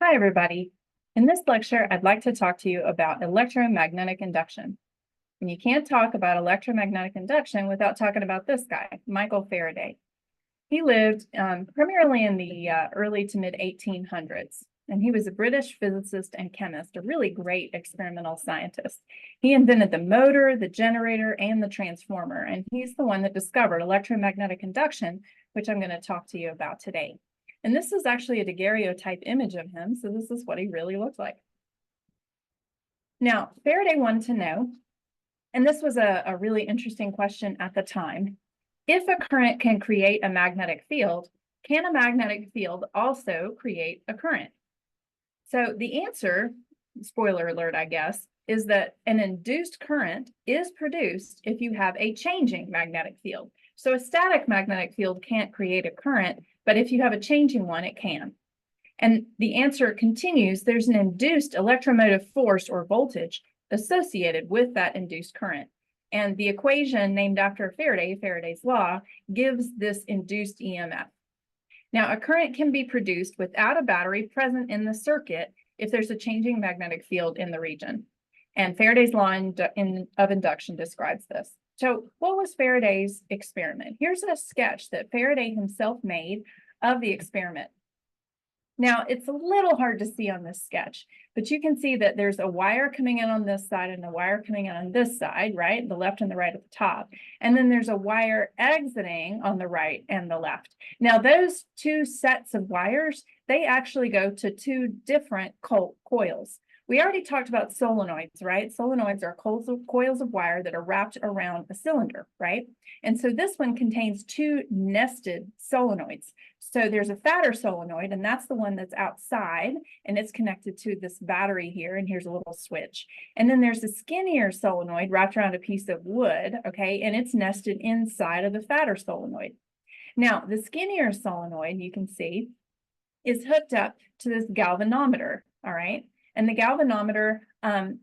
Hi, everybody. In this lecture, I'd like to talk to you about electromagnetic induction. And you can't talk about electromagnetic induction without talking about this guy, Michael Faraday. He lived primarily in the early to mid 1800s, and he was a British physicist and chemist, a really great experimental scientist. He invented the motor, the generator, and the transformer, and he's the one that discovered electromagnetic induction, which I'm going to talk to you about today. And this is actually a daguerreotype image of him, so this is what he really looked like. Now, Faraday wanted to know, and this was a really interesting question at the time, if a current can create a magnetic field, can a magnetic field also create a current? So the answer, spoiler alert, I guess, is that an induced current is produced if you have a changing magnetic field. So a static magnetic field can't create a current, but if you have a changing one, it can. And the answer continues, there's an induced electromotive force or voltage associated with that induced current. And the equation named after Faraday, Faraday's law, gives this induced EMF. Now, a current can be produced without a battery present in the circuit if there's a changing magnetic field in the region. And Faraday's law of induction describes this. So what was Faraday's experiment? Here's a sketch that Faraday himself made of the experiment. Now, it's a little hard to see on this sketch, but you can see that there's a wire coming in on this side and a wire coming in on this side, right? The left and the right at the top. And then there's a wire exiting on the right and the left. Now, those two sets of wires, they actually go to two different coils. We already talked about solenoids, right? Solenoids are coils of wire that are wrapped around a cylinder, right? And so this one contains two nested solenoids. So there's a fatter solenoid, and that's the one that's outside, and it's connected to this battery here, and here's a little switch. And then there's a skinnier solenoid wrapped around a piece of wood, okay, and it's nested inside of the fatter solenoid. Now, the skinnier solenoid, you can see, is hooked up to this galvanometer, all right? And the galvanometer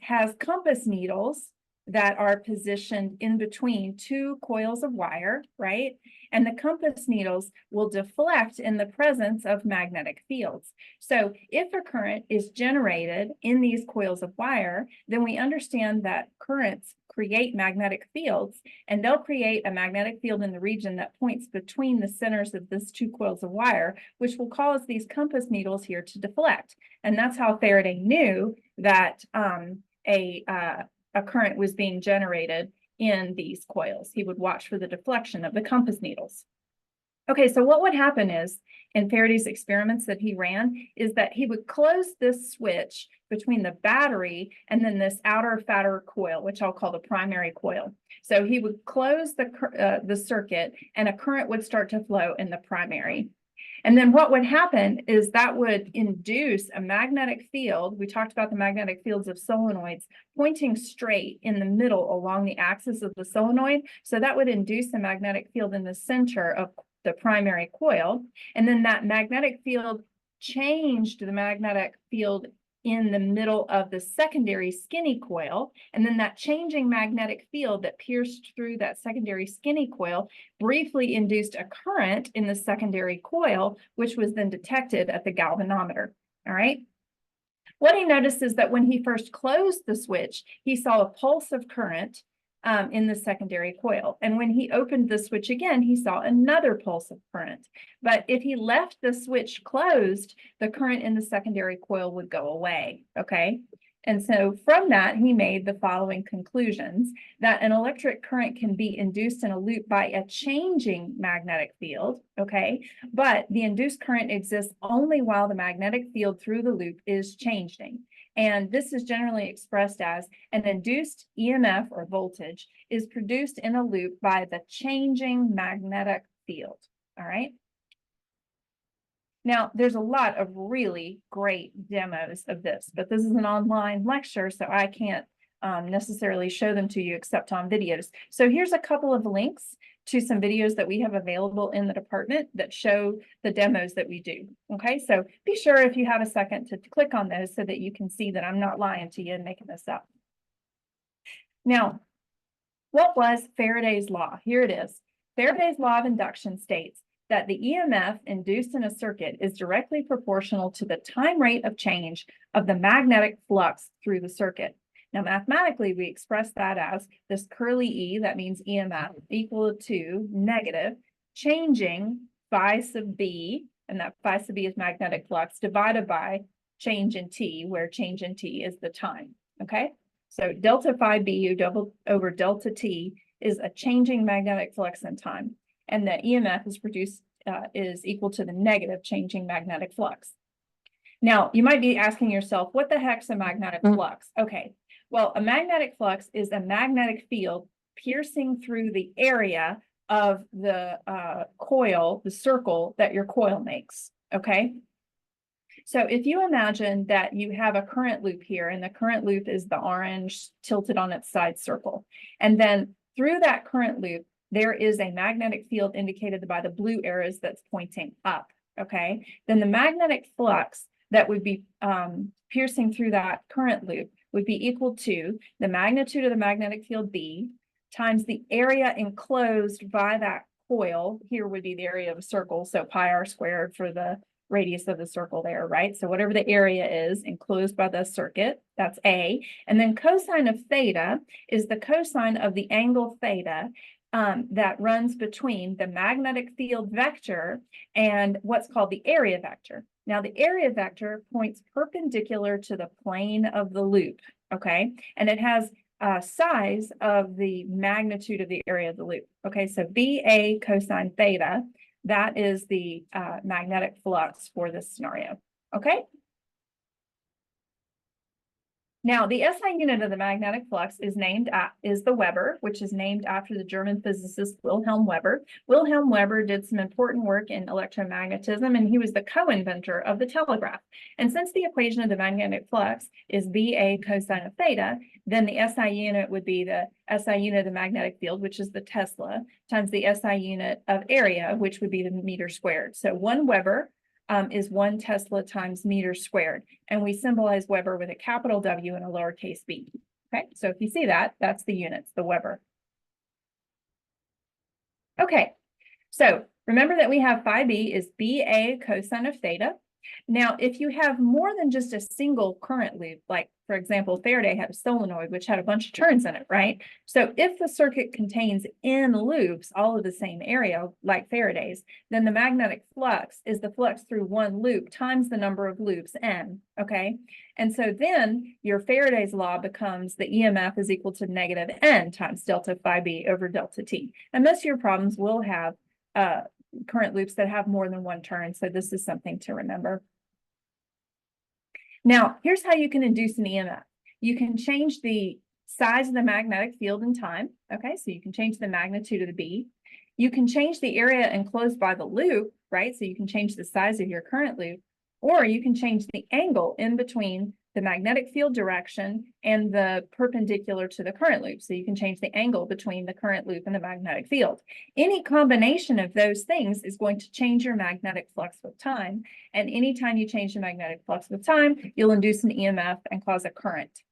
has compass needles that are positioned in between two coils of wire, right? And the compass needles will deflect in the presence of magnetic fields. So if a current is generated in these coils of wire, then we understand that currents create magnetic fields, and they'll create a magnetic field in the region that points between the centers of these two coils of wire, which will cause these compass needles here to deflect. And that's how Faraday knew that a current was being generated in these coils. He would watch for the deflection of the compass needles. Okay, so what would happen is, in Faraday's experiments that he ran, is that he would close this switch between the battery and then this outer fatter coil, which I'll call the primary coil. So he would close the circuit, and a current would start to flow in the primary. And then what would happen is that would induce a magnetic field. We talked about the magnetic fields of solenoids pointing straight in the middle along the axis of the solenoid. So that would induce a magnetic field in the center of the primary coil. And then that magnetic field changed the magnetic field in the middle of the secondary skinny coil. And then that changing magnetic field that pierced through that secondary skinny coil briefly induced a current in the secondary coil, which was then detected at the galvanometer. All right. What he noticed is that when he first closed the switch, he saw a pulse of current in the secondary coil. And when he opened the switch again, he saw another pulse of current. But if he left the switch closed, the current in the secondary coil would go away, okay? And so from that, he made the following conclusions: that an electric current can be induced in a loop by a changing magnetic field, okay? But the induced current exists only while the magnetic field through the loop is changing. And this is generally expressed as an induced EMF or voltage is produced in a loop by the changing magnetic field, all right? Now, there's a lot of really great demos of this, but this is an online lecture, so I can't necessarily show them to you except on videos. So here's a couple of links to some videos that we have available in the department that show the demos that we do. Okay, so be sure if you have a second to click on those so that you can see that I'm not lying to you and making this up. Now, what was Faraday's law? Here it is. Faraday's law of induction states that the EMF induced in a circuit is directly proportional to the time rate of change of the magnetic flux through the circuit. Now, mathematically, we express that as this curly E, that means EMF, equal to negative, changing phi sub B, and that phi sub B is magnetic flux, divided by change in T, where change in T is the time, okay? So delta phi BU over delta T is a changing magnetic flux in time, and the EMF is produced is equal to the negative changing magnetic flux. Now, you might be asking yourself, what the heck's a magnetic flux? Okay, well, a magnetic flux is a magnetic field piercing through the area of the coil, the circle that your coil makes, okay? So if you imagine that you have a current loop here, and the current loop is the orange tilted on its side circle, and then through that current loop, there is a magnetic field indicated by the blue arrows that's pointing up, okay? Then the magnetic flux that would be piercing through that current loop would be equal to the magnitude of the magnetic field B times the area enclosed by that coil. Here would be the area of a circle, so pi r squared for the radius of the circle there, right? So whatever the area is enclosed by the circuit, that's A. And then cosine of theta is the cosine of the angle theta that runs between the magnetic field vector and what's called the area vector. Now, the area vector points perpendicular to the plane of the loop, okay? And it has size of the magnitude of the area of the loop. Okay, so BA cosine theta, that is the magnetic flux for this scenario. Okay. Now, the SI unit of the magnetic flux is the Weber, which is named after the German physicist Wilhelm Weber. Wilhelm Weber did some important work in electromagnetism, and he was the co-inventor of the telegraph. And since the equation of the magnetic flux is BA cosine of theta, then the SI unit would be the SI unit of the magnetic field, which is the Tesla, times the SI unit of area, which would be the meter squared. So 1 Weber is 1 Tesla times meter squared. And we symbolize Weber with a capital W and a lowercase b. Okay, so if you see that, that's the units, the Weber. Okay, so remember that we have phi b is BA cosine of theta. Now, if you have more than just a single current loop, like, for example, Faraday had a solenoid, which had a bunch of turns in it, right? So if the circuit contains N loops, all of the same area, like Faraday's, then the magnetic flux is the flux through one loop times the number of loops, N, okay? And so then your Faraday's law becomes the EMF is equal to negative N times delta phi B over delta T. And most of your problems will have current loops that have more than one turn, so this is something to remember. Now, here's how you can induce an EMF. You can change the size of the magnetic field in time, okay? So you can change the magnitude of the B. You can change the area enclosed by the loop, right? So you can change the size of your current loop, or you can change the angle in between the magnetic field direction and the perpendicular to the current loop. So you can change the angle between the current loop and the magnetic field. Any combination of those things is going to change your magnetic flux with time. And anytime you change the magnetic flux with time, you'll induce an EMF and cause a current.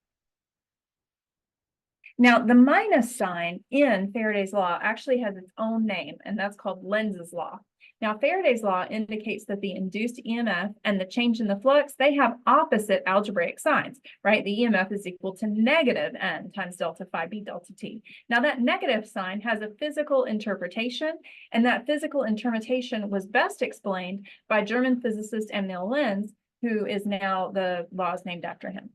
Now, the minus sign in Faraday's law actually has its own name, and that's called Lenz's law. Now, Faraday's law indicates that the induced EMF and the change in the flux, they have opposite algebraic signs, right? The EMF is equal to negative N times delta phi B delta T. Now, that negative sign has a physical interpretation, and that physical interpretation was best explained by German physicist Emil Lenz, who is now the law is named after him.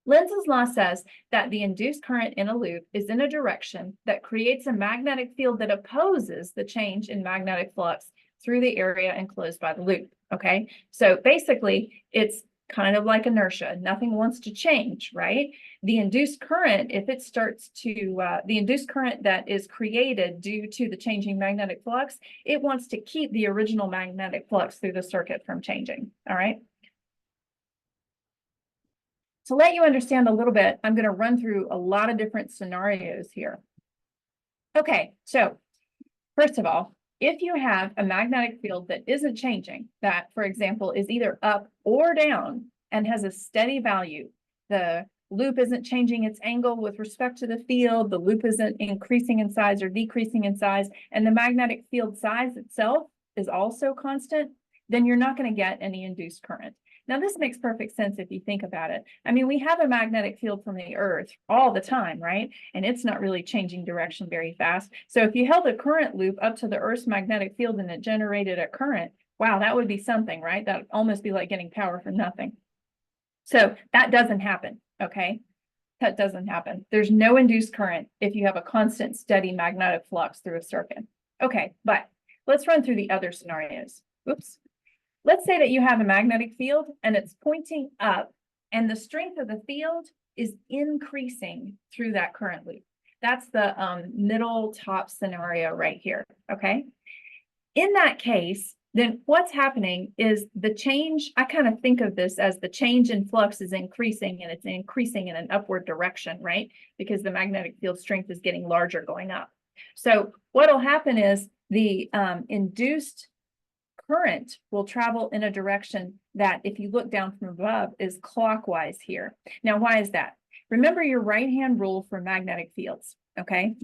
Lenz's law says that the induced current in a loop is in a direction that creates a magnetic field that opposes the change in magnetic flux through the area enclosed by the loop, okay? So basically, it's kind of like inertia. Nothing wants to change, right? The induced current, if it starts to, the induced current that is created due to the changing magnetic flux, it wants to keep the original magnetic flux through the circuit from changing, all right? To let you understand a little bit, I'm going to run through a lot of different scenarios here. Okay, so first of all, if you have a magnetic field that isn't changing, that, for example, is either up or down and has a steady value, the loop isn't changing its angle with respect to the field, the loop isn't increasing in size or decreasing in size, and the magnetic field size itself is also constant, then you're not going to get any induced current. Now, this makes perfect sense if you think about it. I mean, we have a magnetic field from the Earth all the time, right? And it's not really changing direction very fast. So if you held a current loop up to the Earth's magnetic field and it generated a current, wow, that would be something, right? That would almost be like getting power from nothing. So that doesn't happen, okay? That doesn't happen. There's no induced current if you have a constant steady magnetic flux through a circuit. Okay, but let's run through the other scenarios. Oops. Let's say that you have a magnetic field and it's pointing up and the strength of the field is increasing through that current loop. That's the middle top scenario right here, okay? In that case, then what's happening is the change, I kind of think of this as the change in flux is increasing and it's increasing in an upward direction, right? Because the magnetic field strength is getting larger going up. So what'll happen is the induced current will travel in a direction that, if you look down from above, is clockwise here. Now, why is that? Remember your right-hand rule for magnetic fields, okay?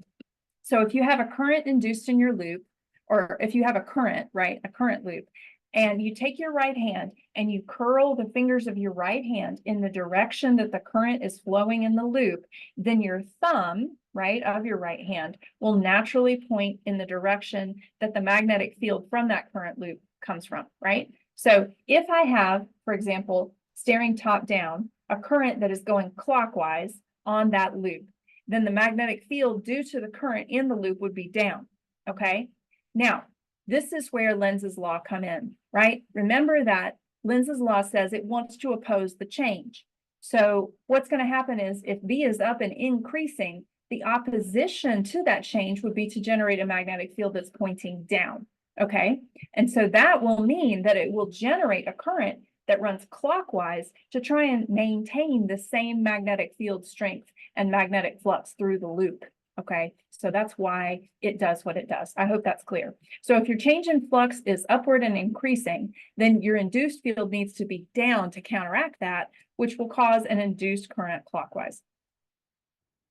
So if you have a current induced in your loop, or if you have a current, right, a current loop, and you take your right hand and you curl the fingers of your right hand in the direction that the current is flowing in the loop, then your thumb, right, of your right hand will naturally point in the direction that the magnetic field from that current loop comes from, right? So if I have, for example, staring top down, a current that is going clockwise on that loop, then the magnetic field due to the current in the loop would be down, okay? Now, this is where Lenz's law come in, right? Remember that Lenz's law says it wants to oppose the change. So what's going to happen is if B is up and increasing, the opposition to that change would be to generate a magnetic field that's pointing down, okay? And so that will mean that it will generate a current that runs clockwise to try and maintain the same magnetic field strength and magnetic flux through the loop. Okay, so that's why it does what it does. I hope that's clear. So if your change in flux is upward and increasing, then your induced field needs to be down to counteract that, which will cause an induced current clockwise.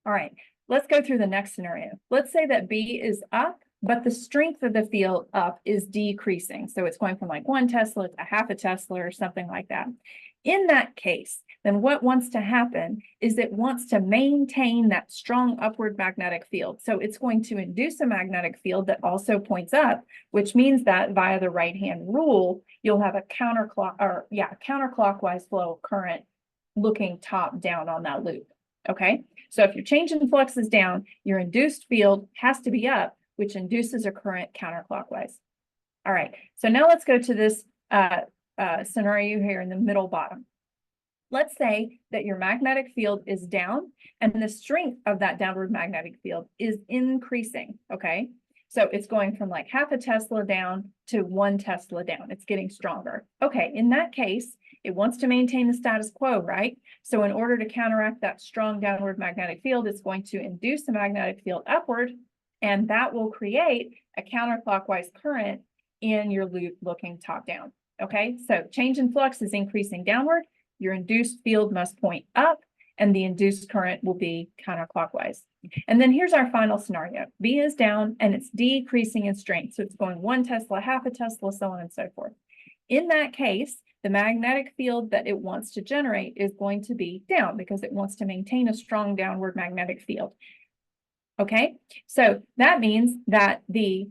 All right, let's go through the next scenario. Let's say that B is up, but the strength of the field up is decreasing. So it's going from like 1 Tesla to half a Tesla or something like that. In that case, then what wants to happen is it wants to maintain that strong upward magnetic field. So it's going to induce a magnetic field that also points up, which means that via the right-hand rule, you'll have a counterclockwise flow of current looking top down on that loop. Okay, so if your change in flux is down, your induced field has to be up, which induces a current counterclockwise. All right, so now let's go to this scenario here in the middle bottom. Let's say that your magnetic field is down and the strength of that downward magnetic field is increasing, okay? So it's going from like half a Tesla down to 1 Tesla down. It's getting stronger. Okay, in that case, it wants to maintain the status quo, right? So in order to counteract that strong downward magnetic field, it's going to induce the magnetic field upward, and that will create a counterclockwise current in your loop looking top down. Okay, so change in flux is increasing downward. Your induced field must point up, and the induced current will be counterclockwise. And then here's our final scenario. B is down, and it's decreasing in strength. So it's going 1 Tesla, half a Tesla, so on and so forth. In that case, the magnetic field that it wants to generate is going to be down because it wants to maintain a strong downward magnetic field. Okay, so that means that the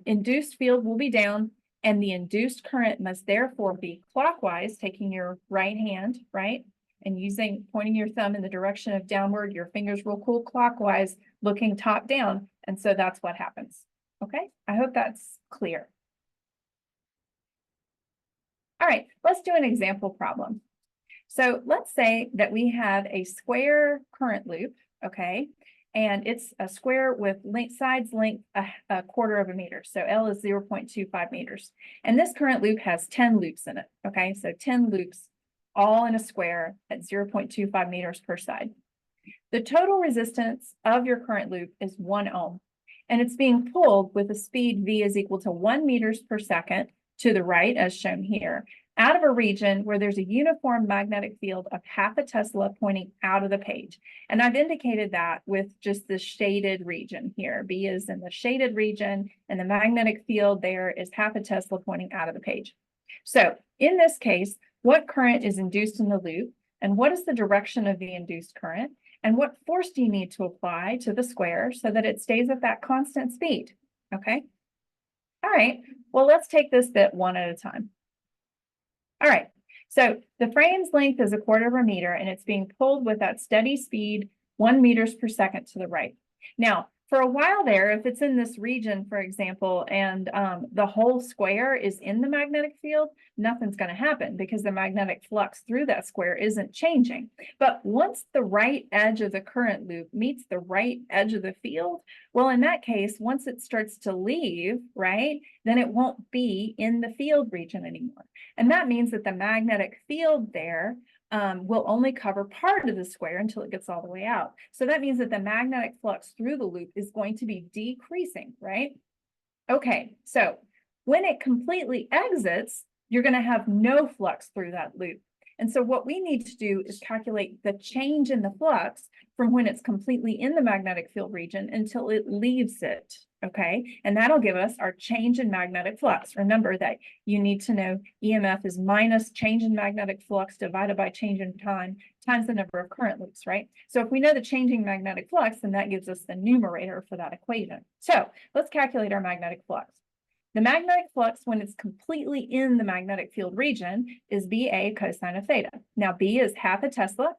induced field will be down, and the induced current must therefore be clockwise, taking your right hand, right, and pointing your thumb in the direction of downward. Your fingers will pull clockwise, looking top down, and so that's what happens. Okay, I hope that's clear. All right, let's do an example problem. So let's say that we have a square current loop, okay, and it's a square with sides length a 1/4 of a meter. So L is 0.25 meters. And this current loop has 10 loops in it, okay? So 10 loops all in a square at 0.25 meters per side. The total resistance of your current loop is 1 ohm, and it's being pulled with a speed V is equal to 1 meters per second to the right, as shown here, out of a region where there's a uniform magnetic field of half a Tesla pointing out of the page. And I've indicated that with just the shaded region here. B is in the shaded region, and the magnetic field there is half a Tesla pointing out of the page. So in this case, what current is induced in the loop, and what is the direction of the induced current, and what force do you need to apply to the square so that it stays at that constant speed? Okay. All right. Well, let's take this bit one at a time. All right. So the frame's length is 1/4 meter, and it's being pulled with that steady speed, 1 meters per second to the right. Now, for a while there, if it's in this region, for example, and the whole square is in the magnetic field, nothing's going to happen because the magnetic flux through that square isn't changing. But once the right edge of the current loop meets the right edge of the field, well, in that case, once it starts to leave, right, then it won't be in the field region anymore. And that means that the magnetic field there will only cover part of the square until it gets all the way out. So that means that the magnetic flux through the loop is going to be decreasing, right? Okay, so when it completely exits, you're going to have no flux through that loop. And so what we need to do is calculate the change in the flux from when it's completely in the magnetic field region until it leaves it, okay? And that'll give us our change in magnetic flux. Remember that you need to know EMF is minus change in magnetic flux divided by change in time times the number of current loops, right? So if we know the changing magnetic flux, then that gives us the numerator for that equation. So let's calculate our magnetic flux. The magnetic flux, when it's completely in the magnetic field region, is BA cosine of theta. Now, B is half a Tesla,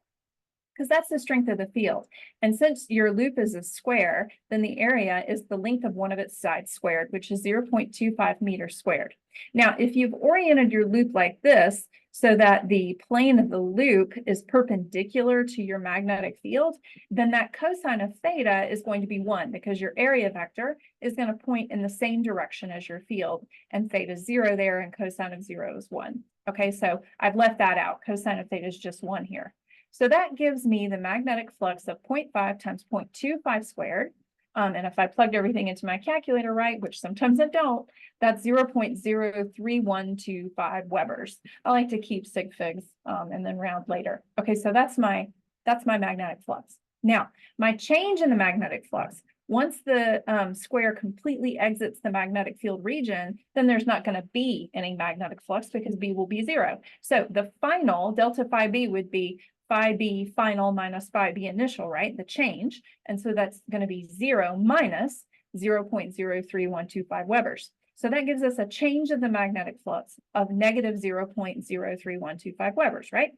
because that's the strength of the field. And since your loop is a square, then the area is the length of one of its sides squared, which is 0.25 meters squared. Now, if you've oriented your loop like this, so that the plane of the loop is perpendicular to your magnetic field, then that cosine of theta is going to be 1 because your area vector is going to point in the same direction as your field, and theta is 0 there and cosine of 0 is 1. Okay, so I've left that out. Cosine of theta is just 1 here. So that gives me the magnetic flux of 0.5 times 0.25 squared. And if I plugged everything into my calculator right, which sometimes I don't, that's 0.03125 Webers. I like to keep sig figs and then round later. Okay, so that's my magnetic flux. Now, my change in the magnetic flux, once the square completely exits the magnetic field region, then there's not going to be any magnetic flux because B will be 0. So the final delta phi B would be phi B final minus phi B initial, right? The change. And so that's going to be 0 minus 0.03125 Webers. So that gives us a change of the magnetic flux of negative 0.03125 Webers, right?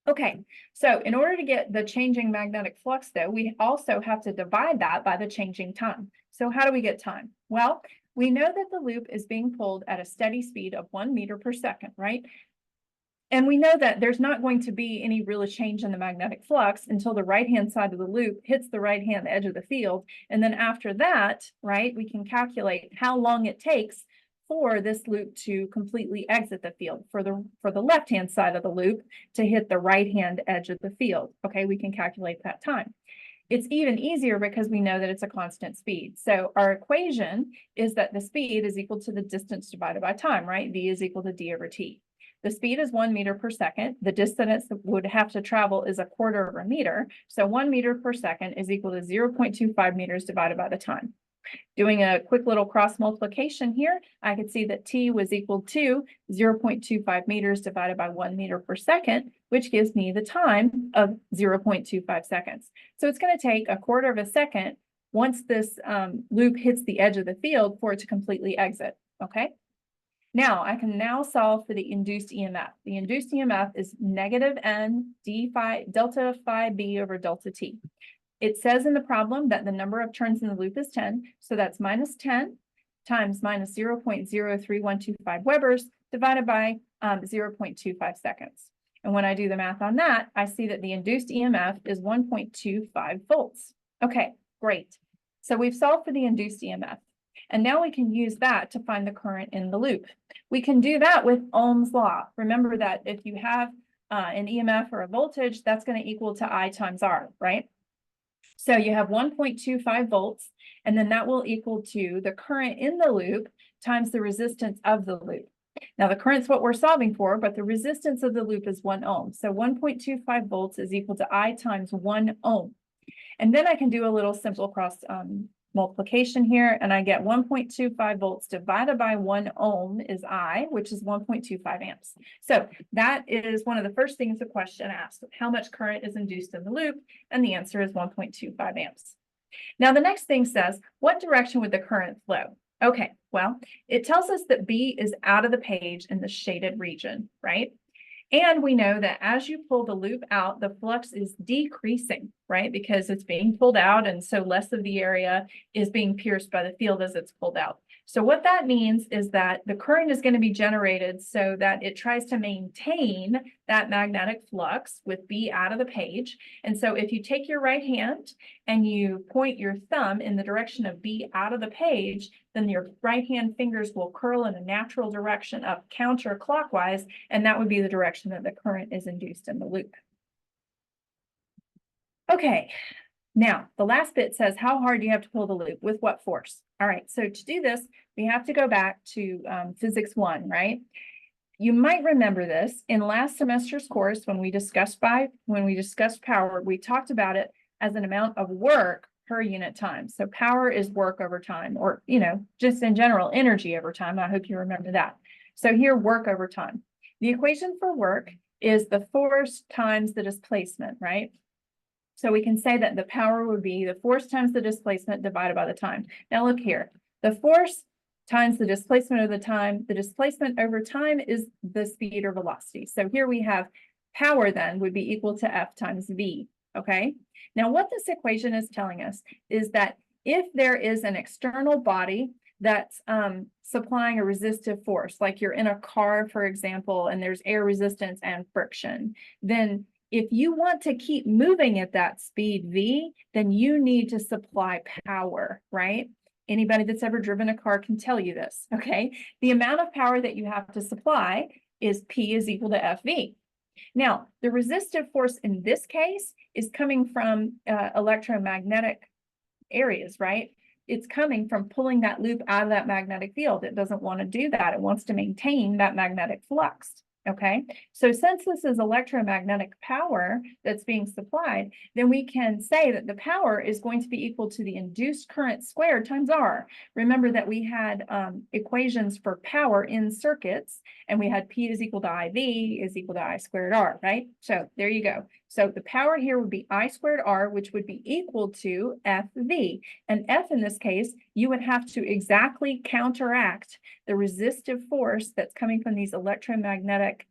Okay, so in order to get the changing magnetic flux, though, we also have to divide that by the changing time. So how do we get time? Well, we know that the loop is being pulled at a steady speed of 1 meter per second, right? And we know that there's not going to be any real change in the magnetic flux until the right-hand side of the loop hits the right-hand edge of the field. And then after that, right, we can calculate how long it takes for this loop to completely exit the field, for the left-hand side of the loop to hit the right-hand edge of the field. Okay, we can calculate that time. It's even easier because we know that it's a constant speed. So our equation is that the speed is equal to the distance divided by time, right? V is equal to d over t. The speed is 1 meter per second. The distance that would have to travel is 1/4 meter. So 1 meter per second is equal to 0.25 meters divided by the time. Doing a quick little cross multiplication here, I could see that t was equal to 0.25 meters divided by 1 meter per second, which gives me the time of 0.25 seconds. So it's going to take 1/4 second once this loop hits the edge of the field for it to completely exit, okay? Now, I can now solve for the induced EMF. The induced EMF is negative n delta phi b over delta t. It says in the problem that the number of turns in the loop is 10, so that's minus 10 times minus 0.03125 Webers divided by 0.25 seconds. And when I do the math on that, I see that the induced EMF is 1.25 volts. Okay, great. So we've solved for the induced EMF. And now we can use that to find the current in the loop. We can do that with Ohm's law. Remember that if you have an EMF or a voltage, that's going to equal to I times R, right? So you have 1.25 volts, and then that will equal to the current in the loop times the resistance of the loop. Now the current's what we're solving for, but the resistance of the loop is 1 ohm. So 1.25 volts is equal to I times 1 ohm. And then I can do a little simple cross multiplication here, and I get 1.25 volts divided by 1 ohm is I, which is 1.25 amps. So that is one of the first things the question asks, how much current is induced in the loop? And the answer is 1.25 amps. Now the next thing says, what direction would the current flow? Okay, well, it tells us that B is out of the page in the shaded region, right? And we know that as you pull the loop out, the flux is decreasing, right? Because it's being pulled out, and so less of the area is being pierced by the field as it's pulled out. So what that means is that the current is going to be generated so that it tries to maintain that magnetic flux with B out of the page. And so if you take your right hand and you point your thumb in the direction of B out of the page, then your right hand fingers will curl in a natural direction up counterclockwise, and that would be the direction that the current is induced in the loop. Okay, now the last bit says how hard do you have to pull the loop, with what force? All right, so to do this, we have to go back to physics 1, right? You might remember this in last semester's course when we discussed power, we talked about it as an amount of work per unit time. So power is work over time, or, just in general, energy over time. I hope you remember that. So here, work over time. The equation for work is the force times the displacement, right? So we can say that the power would be the force times the displacement divided by the time. Now look here, the force times the displacement over time. The displacement over time is the speed or velocity. So here we have power then would be equal to F times V, okay? Now what this equation is telling us is that if there is an external body that's supplying a resistive force, like you're in a car, for example, and there's air resistance and friction, then if you want to keep moving at that speed V, then you need to supply power, right? Anybody that's ever driven a car can tell you this, okay? The amount of power that you have to supply is P is equal to FV. Now, the resistive force in this case is coming from electromagnetic areas, right? It's coming from pulling that loop out of that magnetic field. It doesn't want to do that. It wants to maintain that magnetic flux. Okay, so since this is electromagnetic power that's being supplied, then we can say that the power is going to be equal to the induced current squared times R. Remember that we had equations for power in circuits, and we had P is equal to IV is equal to I squared R, right? So there you go. So the power here would be I squared R, which would be equal to FV. And F in this case, you would have to exactly counteract the resistive force that's coming from these electromagnetic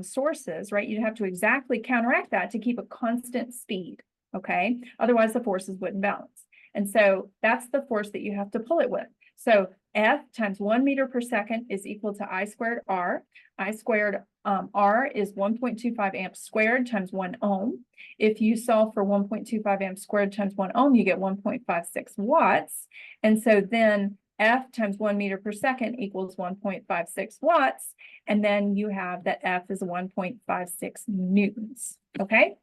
sources, right? You'd have to exactly counteract that to keep a constant speed, okay? Otherwise, the forces wouldn't balance. And so that's the force that you have to pull it with. So F times 1 meter per second is equal to I squared R. I squared R is 1.25 amps squared times 1 ohm. If you solve for 1.25 amps squared times 1 ohm, you get 1.56 watts. And so then F times 1 meter per second equals 1.56 watts. And then you have that F is 1.56 newtons, okay?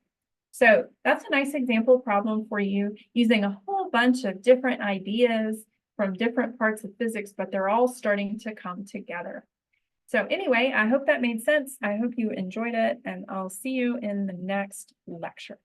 So that's a nice example problem for you using a whole bunch of different ideas from different parts of physics, but they're all starting to come together. So anyway, I hope that made sense. I hope you enjoyed it, and I'll see you in the next lecture.